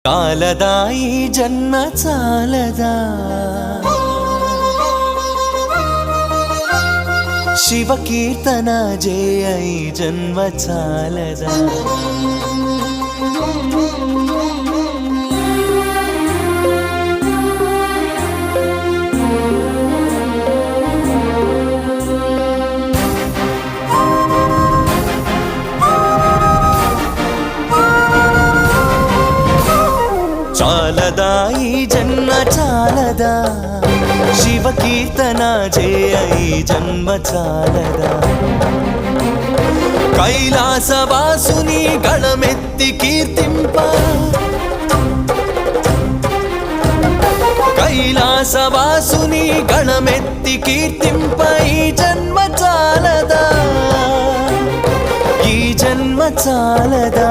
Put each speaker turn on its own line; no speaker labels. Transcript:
చాలదా ఈ జన్మ చాలదా శివ కీర్తన జయ ఈ జన్మ చాలదా చాలదా ఈ జన్మ చాలదా శివ కీర్తన జయ ఈ జన్మ చాలదా కైలాసవాసుని గళమెత్తి కీర్తింప కైలాసవాసుని గళమెత్తి కీర్తింప ఈ జన్మ చాలదా ఈ జన్మ చాలదా